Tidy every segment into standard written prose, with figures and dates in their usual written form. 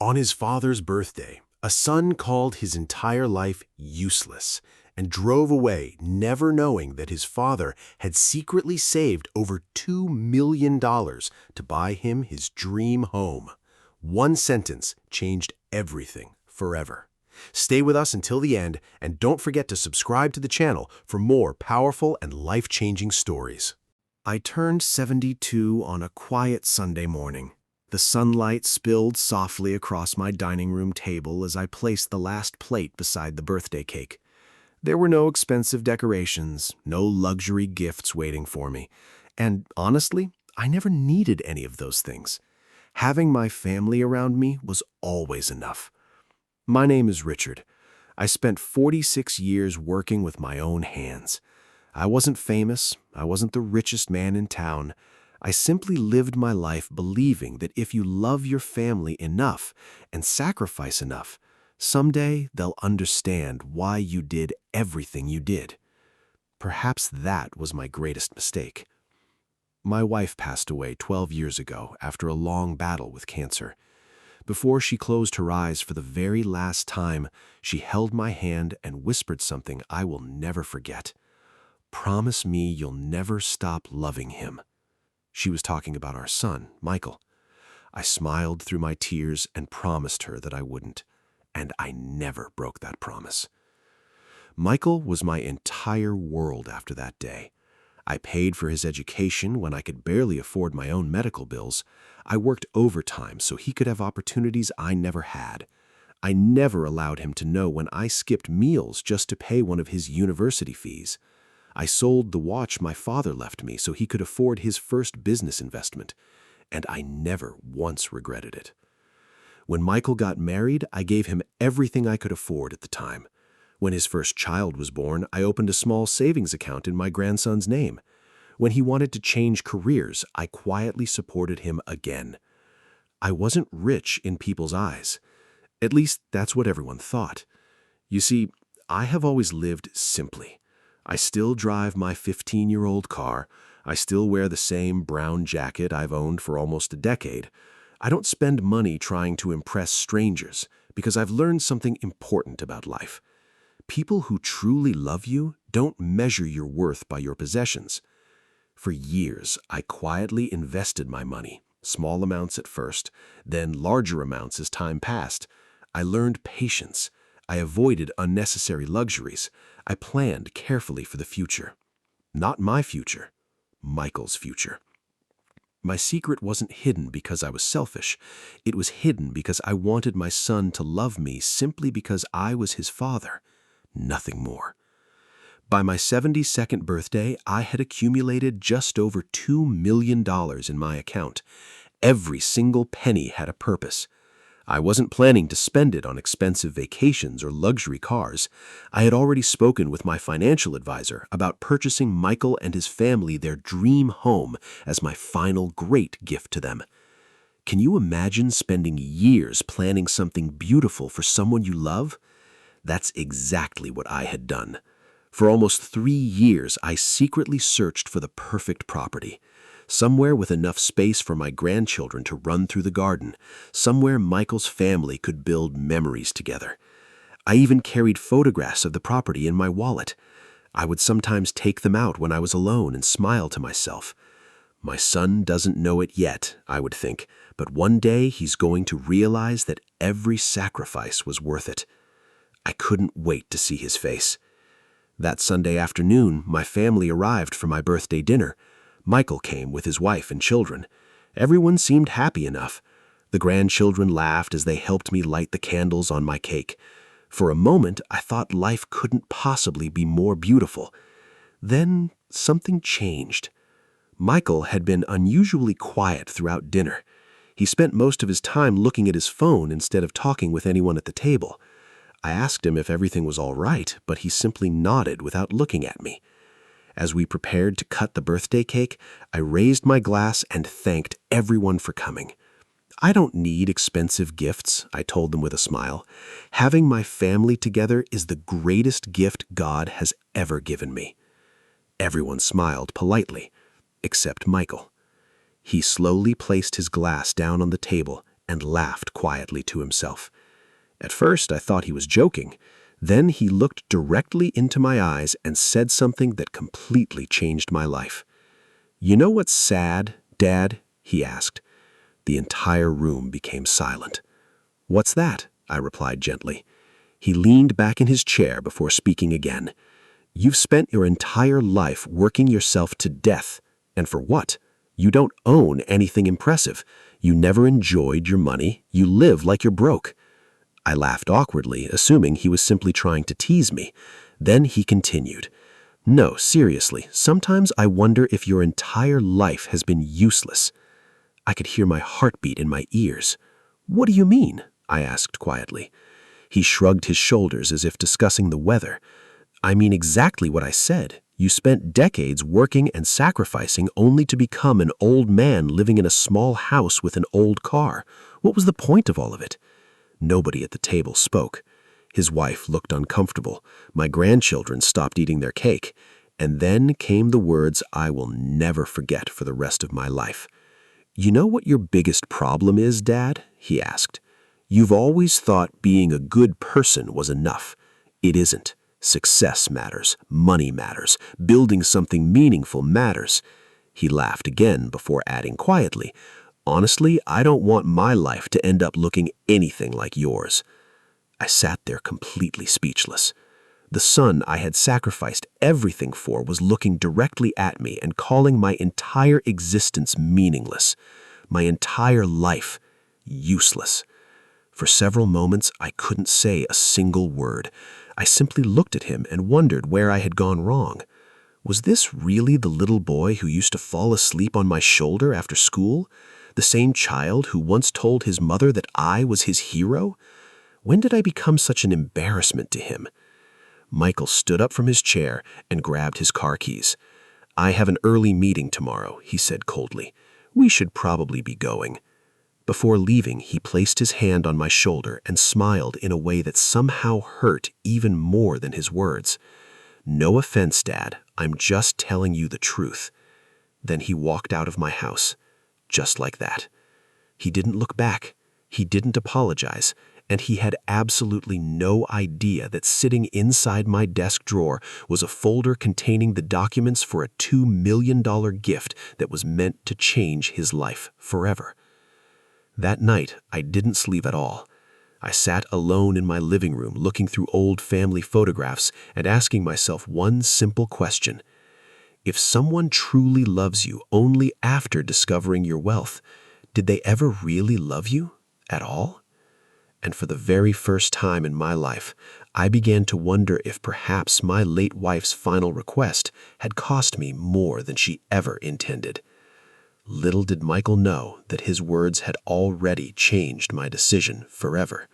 On his father's birthday, a son called his entire life useless and drove away, never knowing that his father had secretly saved over $2 million to buy him his dream home. One sentence changed everything forever. Stay with us until the end, and don't forget to subscribe to the channel for more powerful and life-changing stories. I turned 72 on a quiet Sunday morning. The sunlight spilled softly across my dining room table as I placed the last plate beside the birthday cake. There were no expensive decorations, no luxury gifts waiting for me, and honestly, I never needed any of those things. Having my family around me was always enough. My name is Richard. I spent 46 years working with my own hands. I wasn't famous, I wasn't the richest man in town. I simply lived my life believing that if you love your family enough and sacrifice enough, someday they'll understand why you did everything you did. Perhaps that was my greatest mistake. My wife passed away 12 years ago after a long battle with cancer. Before she closed her eyes for the very last time, she held my hand and whispered something I will never forget. "Promise me you'll never stop loving him." She was talking about our son, Michael. I smiled through my tears and promised her that I wouldn't, and I never broke that promise. Michael was my entire world after that day. I paid for his education when I could barely afford my own medical bills. I worked overtime so he could have opportunities I never had. I never allowed him to know when I skipped meals just to pay one of his university fees. I sold the watch my father left me so he could afford his first business investment, and I never once regretted it. When Michael got married, I gave him everything I could afford at the time. When his first child was born, I opened a small savings account in my grandson's name. When he wanted to change careers, I quietly supported him again. I wasn't rich in people's eyes. At least that's what everyone thought. You see, I have always lived simply. I still drive my 15-year-old car. I still wear the same brown jacket I've owned for almost a decade. I don't spend money trying to impress strangers because I've learned something important about life. People who truly love you don't measure your worth by your possessions. For years, I quietly invested my money, small amounts at first, then larger amounts as time passed. I learned patience. I avoided unnecessary luxuries. I planned carefully for the future. Not my future, Michael's future. My secret wasn't hidden because I was selfish. It was hidden because I wanted my son to love me simply because I was his father. Nothing more. By my 72nd birthday, I had accumulated just over $2 million in my account. Every single penny had a purpose. I wasn't planning to spend it on expensive vacations or luxury cars. I had already spoken with my financial advisor about purchasing Michael and his family their dream home as my final great gift to them. Can you imagine spending years planning something beautiful for someone you love? That's exactly what I had done. For almost 3 years, I secretly searched for the perfect property. Somewhere with enough space for my grandchildren to run through the garden. Somewhere Michael's family could build memories together. I even carried photographs of the property in my wallet. I would sometimes take them out when I was alone and smile to myself. My son doesn't know it yet, I would think, but one day he's going to realize that every sacrifice was worth it. I couldn't wait to see his face. That Sunday afternoon, my family arrived for my birthday dinner. Michael came with his wife and children. Everyone seemed happy enough. The grandchildren laughed as they helped me light the candles on my cake. For a moment, I thought life couldn't possibly be more beautiful. Then something changed. Michael had been unusually quiet throughout dinner. He spent most of his time looking at his phone instead of talking with anyone at the table. I asked him if everything was all right, but he simply nodded without looking at me. As we prepared to cut the birthday cake, I raised my glass and thanked everyone for coming. I don't need expensive gifts, I told them with a smile. Having my family together is the greatest gift God has ever given me. Everyone smiled politely, except Michael. He slowly placed his glass down on the table and laughed quietly to himself. At first, I thought he was joking. Then he looked directly into my eyes and said something that completely changed my life. "You know what's sad, Dad?" he asked. The entire room became silent. "What's that?" I replied gently. He leaned back in his chair before speaking again. "You've spent your entire life working yourself to death. And for what? You don't own anything impressive. You never enjoyed your money. You live like you're broke." I laughed awkwardly, assuming he was simply trying to tease me. Then he continued, "No, seriously, sometimes I wonder if your entire life has been useless." I could hear my heartbeat in my ears. "What do you mean?" I asked quietly. He shrugged his shoulders as if discussing the weather. "I mean exactly what I said. You spent decades working and sacrificing only to become an old man living in a small house with an old car. What was the point of all of it?" Nobody at the table spoke. His wife looked uncomfortable. My grandchildren stopped eating their cake. And then came the words I will never forget for the rest of my life. "You know what your biggest problem is, Dad?" he asked. "You've always thought being a good person was enough. It isn't. Success matters. Money matters. Building something meaningful matters." He laughed again before adding quietly, "Honestly, I don't want my life to end up looking anything like yours." I sat there completely speechless. The son I had sacrificed everything for was looking directly at me and calling my entire existence meaningless. My entire life useless. For several moments, I couldn't say a single word. I simply looked at him and wondered where I had gone wrong. Was this really the little boy who used to fall asleep on my shoulder after school? The same child who once told his mother that I was his hero? When did I become such an embarrassment to him? Michael stood up from his chair and grabbed his car keys. "I have an early meeting tomorrow," he said coldly. "We should probably be going." Before leaving, he placed his hand on my shoulder and smiled in a way that somehow hurt even more than his words. "No offense, Dad. I'm just telling you the truth." Then he walked out of my house, just like that. He didn't look back. He didn't apologize. And he had absolutely no idea that sitting inside my desk drawer was a folder containing the documents for a $2 million gift that was meant to change his life forever. That night, I didn't sleep at all. I sat alone in my living room looking through old family photographs and asking myself one simple question. If someone truly loves you only after discovering your wealth, did they ever really love you at all? And for the very first time in my life, I began to wonder if perhaps my late wife's final request had cost me more than she ever intended. Little did Michael know that his words had already changed my decision forever.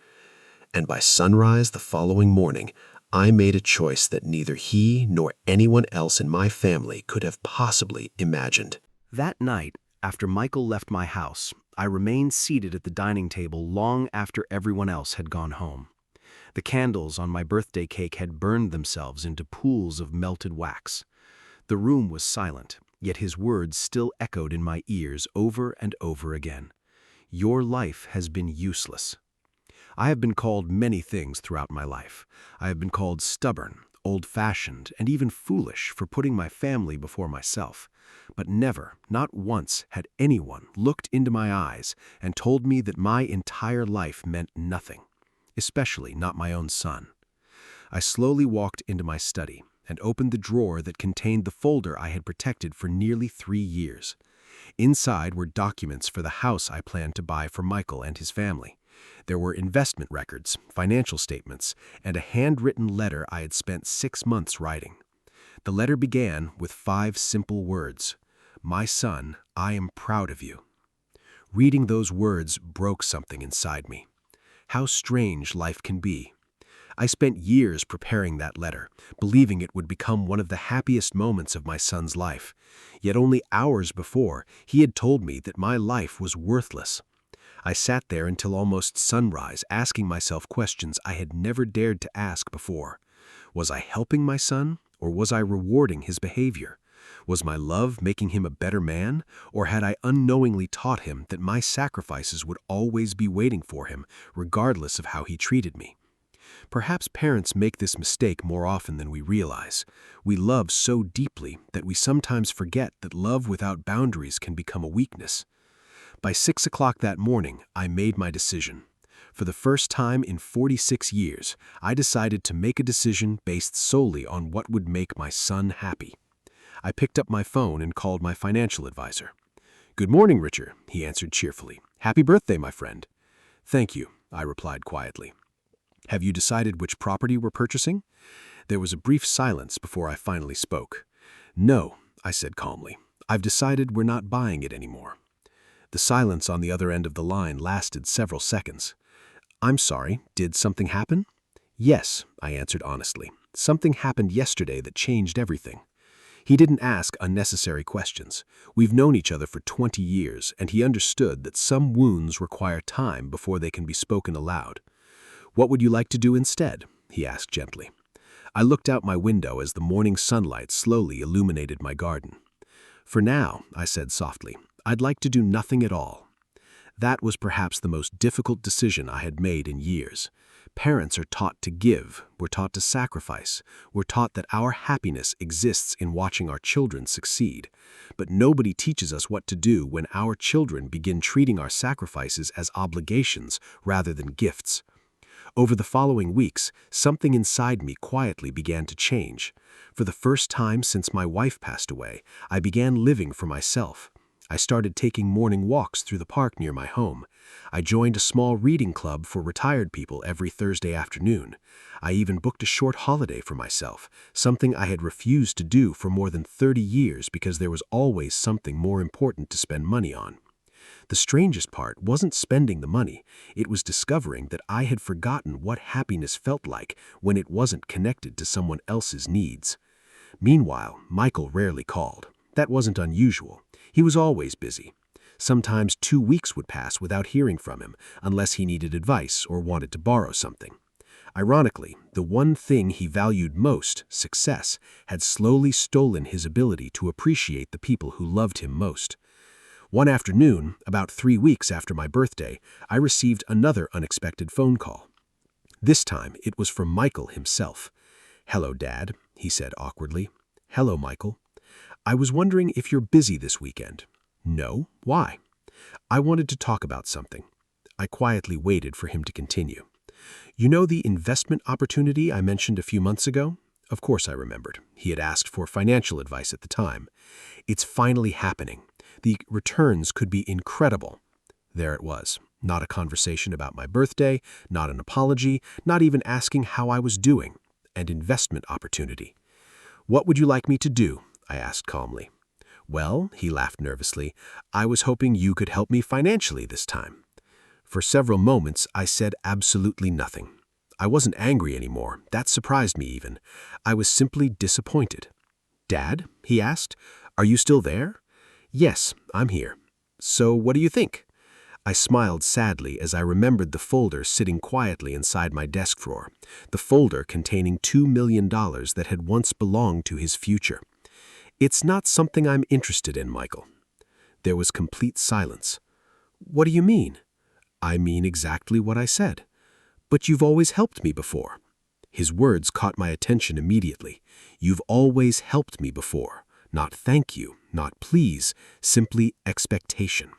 And by sunrise the following morning, I made a choice that neither he nor anyone else in my family could have possibly imagined. That night, after Michael left my house, I remained seated at the dining table long after everyone else had gone home. The candles on my birthday cake had burned themselves into pools of melted wax. The room was silent, yet his words still echoed in my ears over and over again. "Your life has been useless." I have been called many things throughout my life. I have been called stubborn, old-fashioned, and even foolish for putting my family before myself. But never, not once, had anyone looked into my eyes and told me that my entire life meant nothing, especially not my own son. I slowly walked into my study and opened the drawer that contained the folder I had protected for nearly 3 years. Inside were documents for the house I planned to buy for Michael and his family. There were investment records, financial statements, and a handwritten letter I had spent 6 months writing. The letter began with 5 simple words. "My son, I am proud of you." Reading those words broke something inside me. How strange life can be. I spent years preparing that letter, believing it would become one of the happiest moments of my son's life. Yet only hours before, he had told me that my life was worthless. I sat there until almost sunrise, asking myself questions I had never dared to ask before. Was I helping my son, or was I rewarding his behavior? Was my love making him a better man, or had I unknowingly taught him that my sacrifices would always be waiting for him, regardless of how he treated me? Perhaps parents make this mistake more often than we realize. We love so deeply that we sometimes forget that love without boundaries can become a weakness. By 6 o'clock that morning, I made my decision. For the first time in 46 years, I decided to make a decision based solely on what would make my son happy. I picked up my phone and called my financial advisor. "Good morning, Richard," he answered cheerfully. "Happy birthday, my friend." "Thank you," I replied quietly. "Have you decided which property we're purchasing?" There was a brief silence before I finally spoke. "No," I said calmly. "I've decided we're not buying it anymore." The silence on the other end of the line lasted several seconds. "I'm sorry, did something happen?" "Yes," I answered honestly. "Something happened yesterday that changed everything." He didn't ask unnecessary questions. We've known each other for 20 years, and he understood that some wounds require time before they can be spoken aloud. "What would you like to do instead?" he asked gently. I looked out my window as the morning sunlight slowly illuminated my garden. "For now," I said softly, "I'd like to do nothing at all." That was perhaps the most difficult decision I had made in years. Parents are taught to give, we're taught to sacrifice, we're taught that our happiness exists in watching our children succeed. But nobody teaches us what to do when our children begin treating our sacrifices as obligations rather than gifts. Over the following weeks, something inside me quietly began to change. For the first time since my wife passed away, I began living for myself. I started taking morning walks through the park near my home. I joined a small reading club for retired people every Thursday afternoon. I even booked a short holiday for myself, something I had refused to do for more than 30 years because there was always something more important to spend money on. The strangest part wasn't spending the money, it was discovering that I had forgotten what happiness felt like when it wasn't connected to someone else's needs. Meanwhile, Michael rarely called. That wasn't unusual. He was always busy. Sometimes 2 weeks would pass without hearing from him, unless he needed advice or wanted to borrow something. Ironically, the one thing he valued most, success, had slowly stolen his ability to appreciate the people who loved him most. One afternoon, about 3 weeks after my birthday, I received another unexpected phone call. This time, it was from Michael himself. "Hello, Dad," he said awkwardly. "Hello, Michael. I was wondering if you're busy this weekend." "No, why?" "I wanted to talk about something." I quietly waited for him to continue. "You know the investment opportunity I mentioned a few months ago?" Of course I remembered. He had asked for financial advice at the time. "It's finally happening. The returns could be incredible." There it was. Not a conversation about my birthday, not an apology, not even asking how I was doing. An investment opportunity. "What would you like me to do?" I asked calmly. "Well," he laughed nervously, "I was hoping you could help me financially this time." For several moments, I said absolutely nothing. I wasn't angry anymore. That surprised me even. I was simply disappointed. "Dad?" he asked. "Are you still there?" "Yes, I'm here." "So what do you think?" I smiled sadly as I remembered the folder sitting quietly inside my desk drawer, the folder containing $2 million that had once belonged to his future. "It's not something I'm interested in, Michael." There was complete silence. "What do you mean?" "I mean exactly what I said." "But you've always helped me before." His words caught my attention immediately. "You've always helped me before. Not thank you, not please, simply expectation."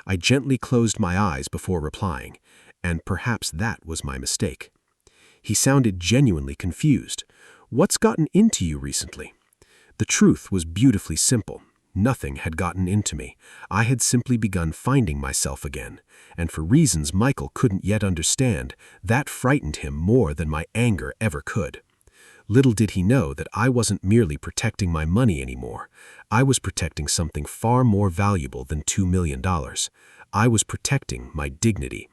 I gently closed my eyes before replying, and perhaps that was my mistake. He sounded genuinely confused. "What's gotten into you recently?" The truth was beautifully simple. Nothing had gotten into me. I had simply begun finding myself again, and for reasons Michael couldn't yet understand, that frightened him more than my anger ever could. Little did he know that I wasn't merely protecting my money anymore. I was protecting something far more valuable than $2 million. I was protecting my dignity.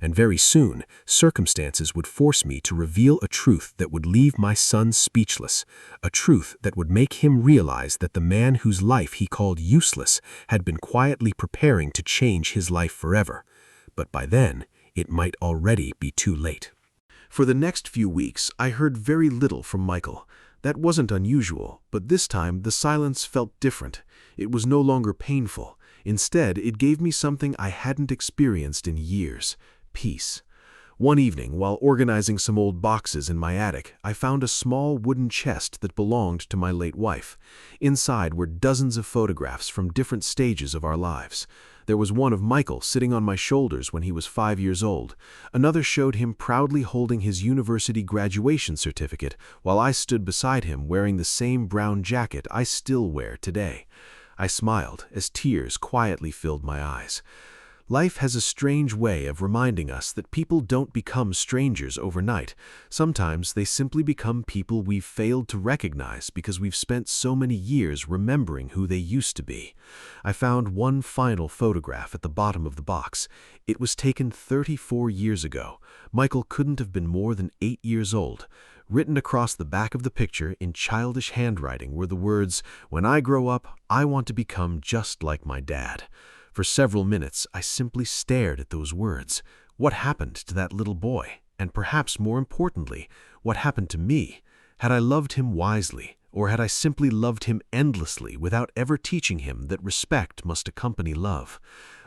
And very soon, circumstances would force me to reveal a truth that would leave my son speechless, a truth that would make him realize that the man whose life he called useless had been quietly preparing to change his life forever. But by then, it might already be too late. For the next few weeks, I heard very little from Michael. That wasn't unusual, but this time the silence felt different. It was no longer painful. Instead, it gave me something I hadn't experienced in years: peace. One evening, while organizing some old boxes in my attic, I found a small wooden chest that belonged to my late wife. Inside were dozens of photographs from different stages of our lives. There was one of Michael sitting on my shoulders when he was 5 years old. Another showed him proudly holding his university graduation certificate, while I stood beside him wearing the same brown jacket I still wear today. I smiled as tears quietly filled my eyes. Life has a strange way of reminding us that people don't become strangers overnight. Sometimes they simply become people we've failed to recognize because we've spent so many years remembering who they used to be. I found one final photograph at the bottom of the box. It was taken 34 years ago. Michael couldn't have been more than 8 years old. Written across the back of the picture in childish handwriting were the words, "When I grow up, I want to become just like my dad." For several minutes, I simply stared at those words. What happened to that little boy? And perhaps more importantly, what happened to me? Had I loved him wisely, or had I simply loved him endlessly without ever teaching him that respect must accompany love?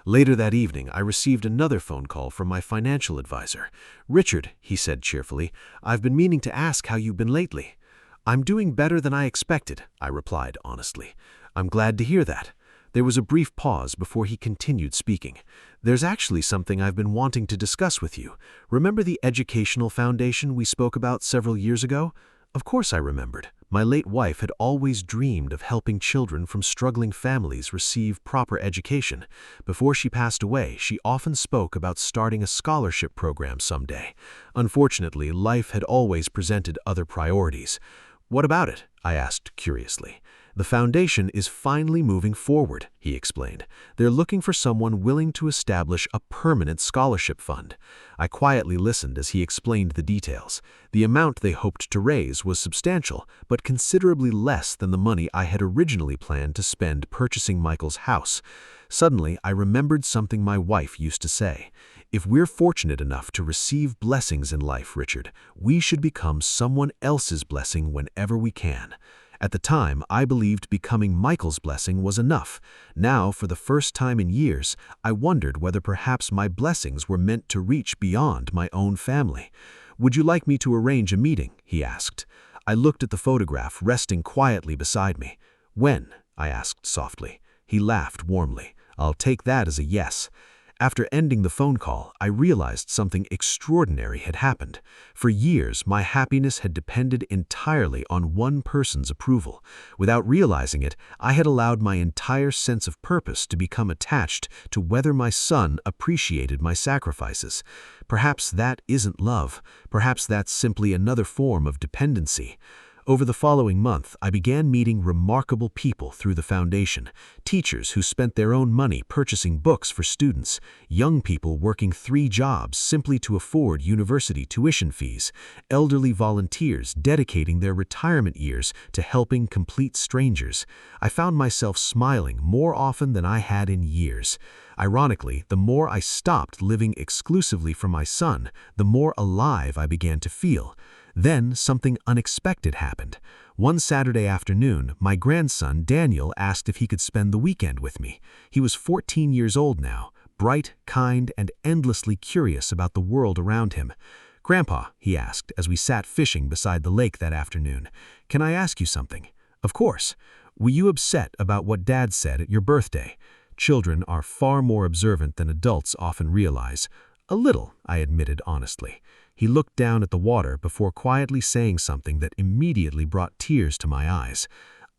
Later that evening, I received another phone call from my financial advisor. "Richard," he said cheerfully, "I've been meaning to ask how you've been lately." "I'm doing better than I expected," I replied honestly. "I'm glad to hear that." There was a brief pause before he continued speaking. "There's actually something I've been wanting to discuss with you. Remember the educational foundation we spoke about several years ago?" Of course I remembered. My late wife had always dreamed of helping children from struggling families receive proper education. Before she passed away, she often spoke about starting a scholarship program someday. Unfortunately, life had always presented other priorities. "What about it?" I asked curiously. "The foundation is finally moving forward," he explained. "They're looking for someone willing to establish a permanent scholarship fund." I quietly listened as he explained the details. The amount they hoped to raise was substantial, but considerably less than the money I had originally planned to spend purchasing Michael's house. Suddenly, I remembered something my wife used to say. "If we're fortunate enough to receive blessings in life, Richard, we should become someone else's blessing whenever we can." At the time, I believed becoming Michael's blessing was enough. Now, for the first time in years, I wondered whether perhaps my blessings were meant to reach beyond my own family. "Would you like me to arrange a meeting?" he asked. I looked at the photograph resting quietly beside me. "When?" I asked softly. He laughed warmly. "I'll take that as a yes." After ending the phone call, I realized something extraordinary had happened. For years, my happiness had depended entirely on one person's approval. Without realizing it, I had allowed my entire sense of purpose to become attached to whether my son appreciated my sacrifices. Perhaps that isn't love. Perhaps that's simply another form of dependency. Over the following month, I began meeting remarkable people through the foundation. Teachers who spent their own money purchasing books for students, young people working 3 jobs simply to afford university tuition fees, elderly volunteers dedicating their retirement years to helping complete strangers. I found myself smiling more often than I had in years. Ironically, the more I stopped living exclusively for my son, the more alive I began to feel. Then something unexpected happened. One Saturday afternoon, my grandson Daniel asked if he could spend the weekend with me. He was 14 years old now, bright, kind, and endlessly curious about the world around him. "Grandpa," he asked as we sat fishing beside the lake that afternoon, "can I ask you something?" "Of course." "Were you upset about what Dad said at your birthday?" Children are far more observant than adults often realize. "A little," I admitted honestly. He looked down at the water before quietly saying something that immediately brought tears to my eyes.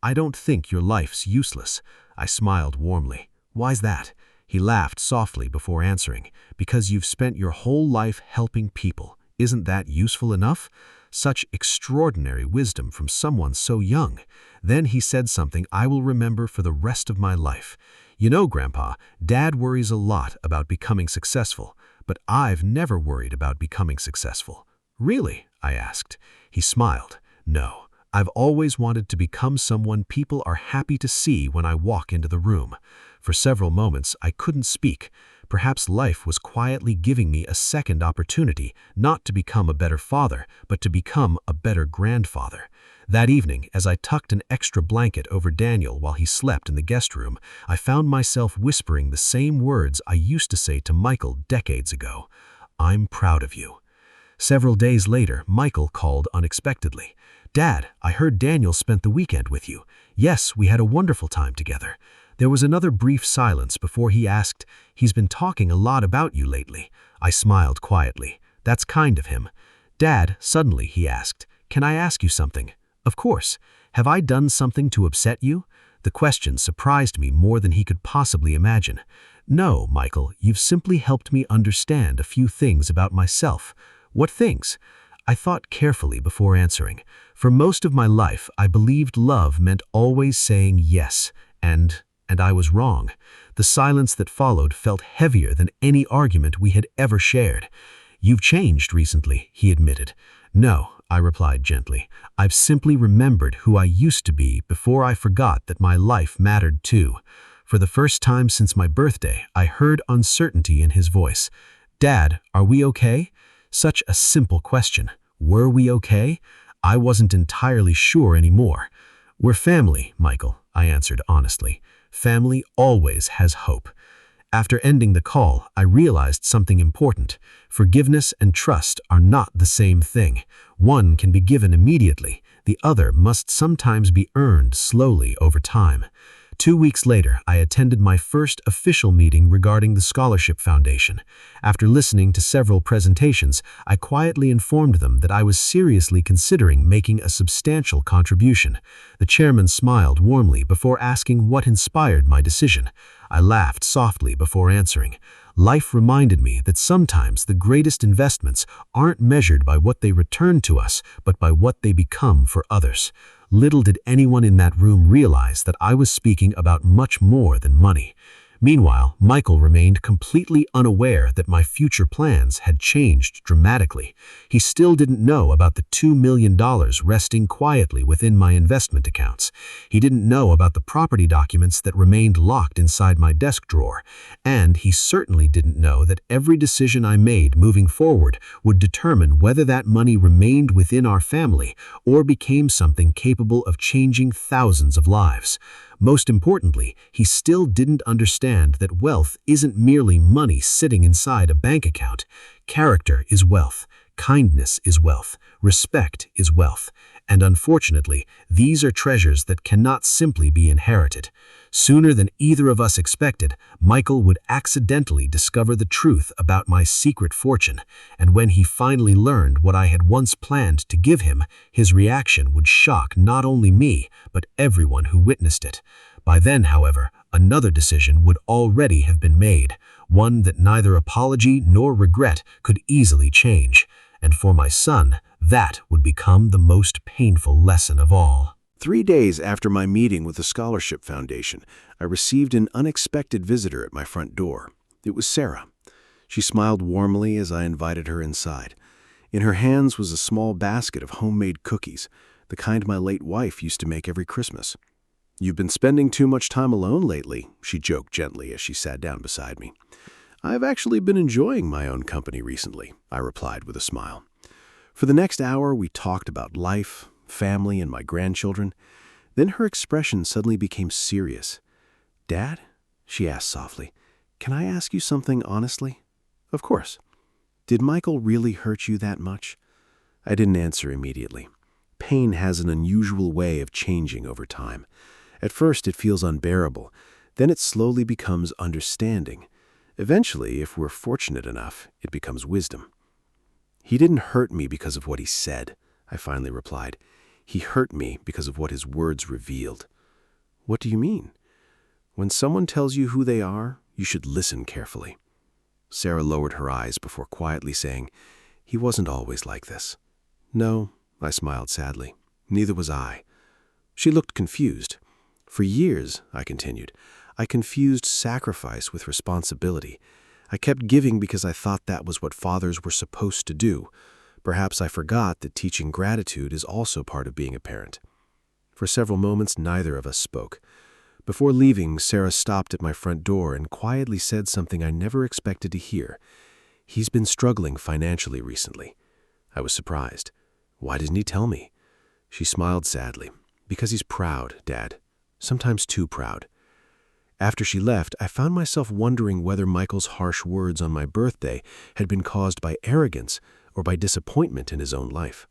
"I don't think your life's useless." I smiled warmly. "Why's that?" He laughed softly before answering. "Because you've spent your whole life helping people. Isn't that useful enough?" Such extraordinary wisdom from someone so young. Then he said something I will remember for the rest of my life. "You know, Grandpa, Dad worries a lot about becoming successful. But I've never worried about becoming successful." "Really?" I asked. He smiled. "No, I've always wanted to become someone people are happy to see when I walk into the room." For several moments, I couldn't speak. Perhaps life was quietly giving me a second opportunity, not to become a better father, but to become a better grandfather. That evening, as I tucked an extra blanket over Daniel while he slept in the guest room, I found myself whispering the same words I used to say to Michael decades ago. "I'm proud of you." Several days later, Michael called unexpectedly. "Dad, I heard Daniel spent the weekend with you. Yes, we had a wonderful time together." There was another brief silence before he asked, "He's been talking a lot about you lately." I smiled quietly. "That's kind of him." "Dad," suddenly he asked, "can I ask you something?" "Of course. Have I done something to upset you?" The question surprised me more than he could possibly imagine. "No, Michael, you've simply helped me understand a few things about myself." "What things?" I thought carefully before answering. For most of my life, I believed love meant always saying yes, and I was wrong. The silence that followed felt heavier than any argument we had ever shared. "You've changed recently," he admitted. "No," I replied gently. "I've simply remembered who I used to be before I forgot that my life mattered too." For the first time since my birthday, I heard uncertainty in his voice. "Dad, are we okay?" Such a simple question. Were we okay? I wasn't entirely sure anymore. "We're family, Michael," I answered honestly. Family always has hope. After ending the call, I realized something important. Forgiveness and trust are not the same thing. One can be given immediately. The other must sometimes be earned slowly over time. 2 weeks later, I attended my first official meeting regarding the Scholarship Foundation. After listening to several presentations, I quietly informed them that I was seriously considering making a substantial contribution. The chairman smiled warmly before asking what inspired my decision. I laughed softly before answering. Life reminded me that sometimes the greatest investments aren't measured by what they return to us, but by what they become for others. Little did anyone in that room realize that I was speaking about much more than money. Meanwhile, Michael remained completely unaware that my future plans had changed dramatically. He still didn't know about the $2 million resting quietly within my investment accounts. He didn't know about the property documents that remained locked inside my desk drawer. And he certainly didn't know that every decision I made moving forward would determine whether that money remained within our family or became something capable of changing thousands of lives. Most importantly, he still didn't understand that wealth isn't merely money sitting inside a bank account. Character is wealth. Kindness is wealth. Respect is wealth. And unfortunately, these are treasures that cannot simply be inherited. Sooner than either of us expected, Michael would accidentally discover the truth about my secret fortune, and when he finally learned what I had once planned to give him, his reaction would shock not only me, but everyone who witnessed it. By then, however, another decision would already have been made, one that neither apology nor regret could easily change. And for my son, that would become the most painful lesson of all. 3 days after my meeting with the Scholarship Foundation, I received an unexpected visitor at my front door. It was Sarah. She smiled warmly as I invited her inside. In her hands was a small basket of homemade cookies, the kind my late wife used to make every Christmas. "You've been spending too much time alone lately," she joked gently as she sat down beside me. "I've actually been enjoying my own company recently," I replied with a smile. For the next hour, we talked about life, family, and my grandchildren. Then her expression suddenly became serious. "Dad?" she asked softly. "Can I ask you something honestly?" "Of course." "Did Michael really hurt you that much?" I didn't answer immediately. Pain has an unusual way of changing over time. At first, it feels unbearable. Then it slowly becomes understanding. Eventually, if we're fortunate enough, it becomes wisdom. "He didn't hurt me because of what he said," I finally replied. "He hurt me because of what his words revealed." "What do you mean?" "When someone tells you who they are, you should listen carefully." Sarah lowered her eyes before quietly saying, "He wasn't always like this." "No," I smiled sadly. "Neither was I." She looked confused. "For years," I continued, "I confused sacrifice with responsibility. I kept giving because I thought that was what fathers were supposed to do. Perhaps I forgot that teaching gratitude is also part of being a parent." For several moments, neither of us spoke. Before leaving, Sarah stopped at my front door and quietly said something I never expected to hear. "He's been struggling financially recently." I was surprised. "Why didn't he tell me?" She smiled sadly. "Because he's proud, Dad. Sometimes too proud." After she left, I found myself wondering whether Michael's harsh words on my birthday had been caused by arrogance or by disappointment in his own life.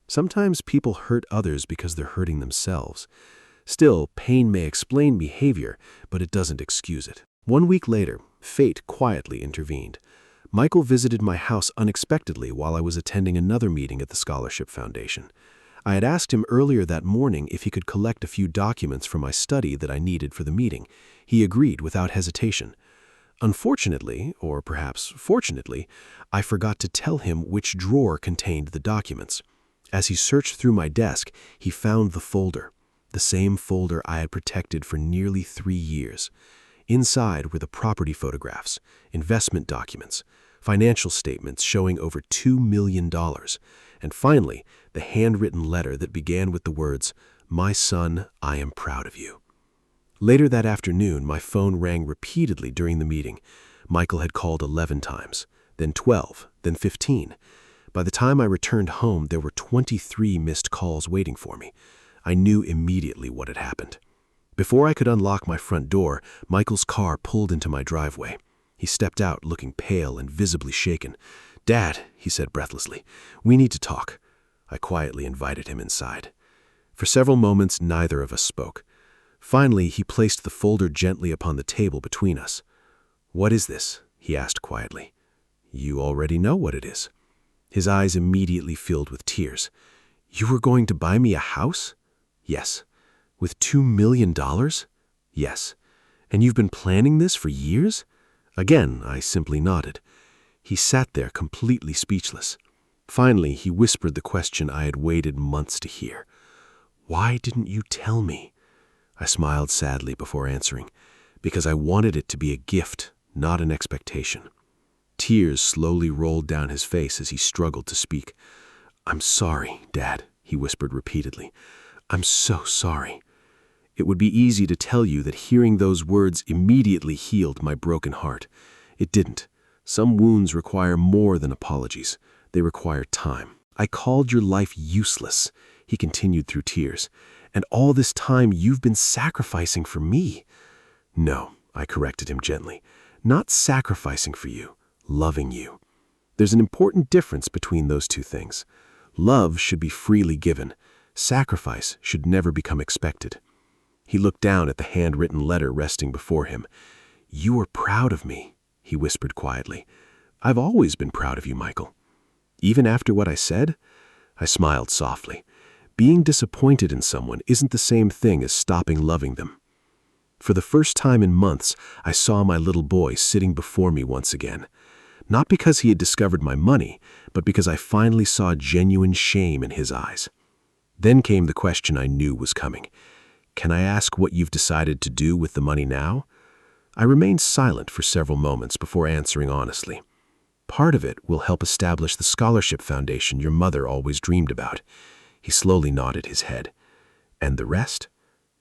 Sometimes people hurt others because they're hurting themselves. Still, pain may explain behavior, but it doesn't excuse it. 1 week later, fate quietly intervened. Michael visited my house unexpectedly while I was attending another meeting at the Scholarship Foundation. I had asked him earlier that morning if he could collect a few documents for my study that I needed for the meeting. He agreed without hesitation. Unfortunately, or perhaps fortunately, I forgot to tell him which drawer contained the documents. As he searched through my desk, he found the folder, the same folder I had protected for nearly 3 years. Inside were the property photographs, investment documents, financial statements showing over $2 million, and finally, the handwritten letter that began with the words, "My son, I am proud of you." Later that afternoon, my phone rang repeatedly during the meeting. Michael had called 11 times, then 12, then 15. By the time I returned home, there were 23 missed calls waiting for me. I knew immediately what had happened. Before I could unlock my front door, Michael's car pulled into my driveway. He stepped out looking pale and visibly shaken. "Dad," he said breathlessly, "we need to talk." I quietly invited him inside. For several moments, neither of us spoke. Finally, he placed the folder gently upon the table between us. "What is this?" he asked quietly. "You already know what it is." His eyes immediately filled with tears. "You were going to buy me a house?" "Yes." "With $2 million? "Yes." "And you've been planning this for years?" Again, I simply nodded. He sat there completely speechless. Finally, he whispered the question I had waited months to hear. "Why didn't you tell me?" I smiled sadly before answering, "Because I wanted it to be a gift, not an expectation." Tears slowly rolled down his face as he struggled to speak. "I'm sorry, Dad," he whispered repeatedly. "I'm so sorry." It would be easy to tell you that hearing those words immediately healed my broken heart. It didn't. Some wounds require more than apologies. They require time. "I called your life useless," he continued through tears. "And all this time you've been sacrificing for me." "No," I corrected him gently. "Not sacrificing for you, loving you. There's an important difference between those two things. Love should be freely given. Sacrifice should never become expected." He looked down at the handwritten letter resting before him. "You are proud of me," he whispered quietly. "I've always been proud of you, Michael." "Even after what I said?" I smiled softly. Being disappointed in someone isn't the same thing as stopping loving them. For the first time in months, I saw my little boy sitting before me once again. Not because he had discovered my money, but because I finally saw genuine shame in his eyes. Then came the question I knew was coming. "Can I ask what you've decided to do with the money now?" I remained silent for several moments before answering honestly. "Part of it will help establish the scholarship foundation your mother always dreamed about." He slowly nodded his head. "And the rest?"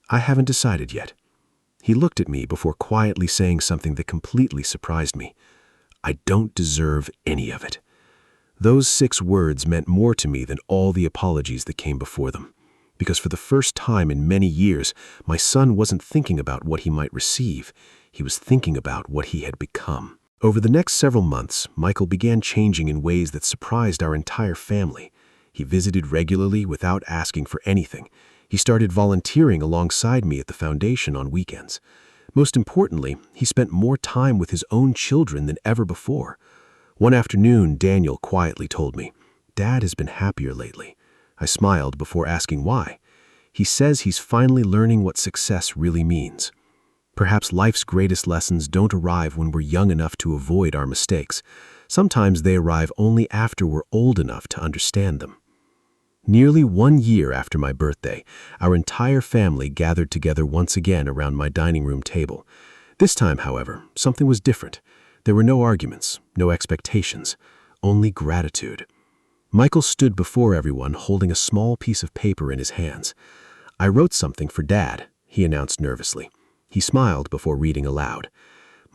"I haven't decided yet." He looked at me before quietly saying something that completely surprised me. "I don't deserve any of it." Those 6 words meant more to me than all the apologies that came before them. Because for the first time in many years, my son wasn't thinking about what he might receive. He was thinking about what he had become. Over the next several months, Michael began changing in ways that surprised our entire family. He visited regularly without asking for anything. He started volunteering alongside me at the foundation on weekends. Most importantly, he spent more time with his own children than ever before. One afternoon, Daniel quietly told me, "Dad has been happier lately." I smiled before asking why. "He says he's finally learning what success really means." Perhaps life's greatest lessons don't arrive when we're young enough to avoid our mistakes. Sometimes they arrive only after we're old enough to understand them. Nearly 1 year after my birthday, our entire family gathered together once again around my dining room table. This time, however, something was different. There were no arguments, no expectations, only gratitude. Michael stood before everyone holding a small piece of paper in his hands. "I wrote something for Dad," he announced nervously. He smiled before reading aloud.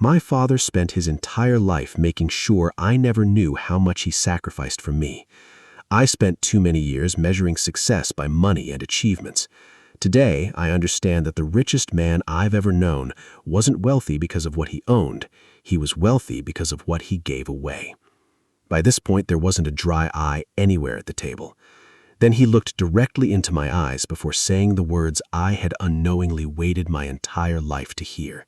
My father spent his entire life making sure I never knew how much he sacrificed for me. I spent too many years measuring success by money and achievements. Today, I understand that the richest man I've ever known wasn't wealthy because of what he owned. He was wealthy because of what he gave away. By this point, there wasn't a dry eye anywhere at the table. Then he looked directly into my eyes before saying the words I had unknowingly waited my entire life to hear.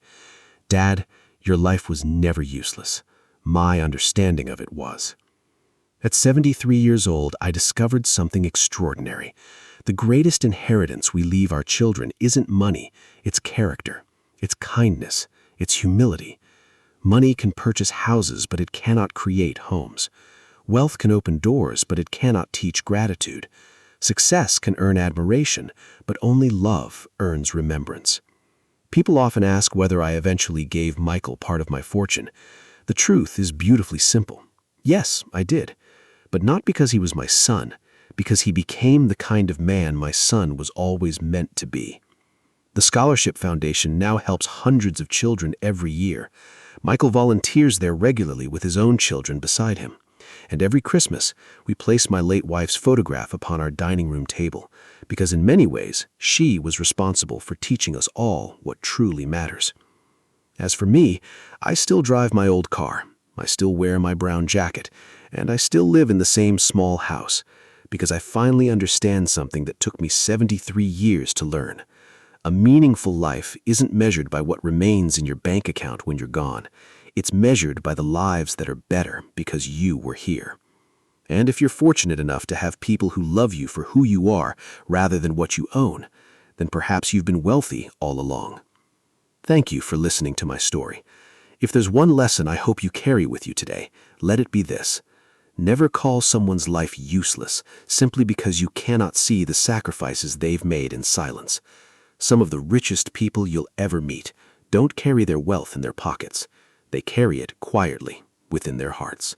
Dad, your life was never useless. My understanding of it was. At 73 years old, I discovered something extraordinary. The greatest inheritance we leave our children isn't money, it's character, it's kindness, it's humility. Money can purchase houses, but it cannot create homes. Wealth can open doors, but it cannot teach gratitude. Success can earn admiration, but only love earns remembrance. People often ask whether I eventually gave Michael part of my fortune. The truth is beautifully simple. Yes, I did. But not because he was my son, because he became the kind of man my son was always meant to be. The Scholarship Foundation now helps hundreds of children every year. Michael volunteers there regularly with his own children beside him. And every Christmas, we place my late wife's photograph upon our dining room table, because in many ways, she was responsible for teaching us all what truly matters. As for me, I still drive my old car, I still wear my brown jacket, and I still live in the same small house, because I finally understand something that took me 73 years to learn. A meaningful life isn't measured by what remains in your bank account when you're gone. It's measured by the lives that are better because you were here. And if you're fortunate enough to have people who love you for who you are rather than what you own, then perhaps you've been wealthy all along. Thank you for listening to my story. If there's one lesson I hope you carry with you today, let it be this. Never call someone's life useless simply because you cannot see the sacrifices they've made in silence. Some of the richest people you'll ever meet don't carry their wealth in their pockets. They carry it quietly within their hearts.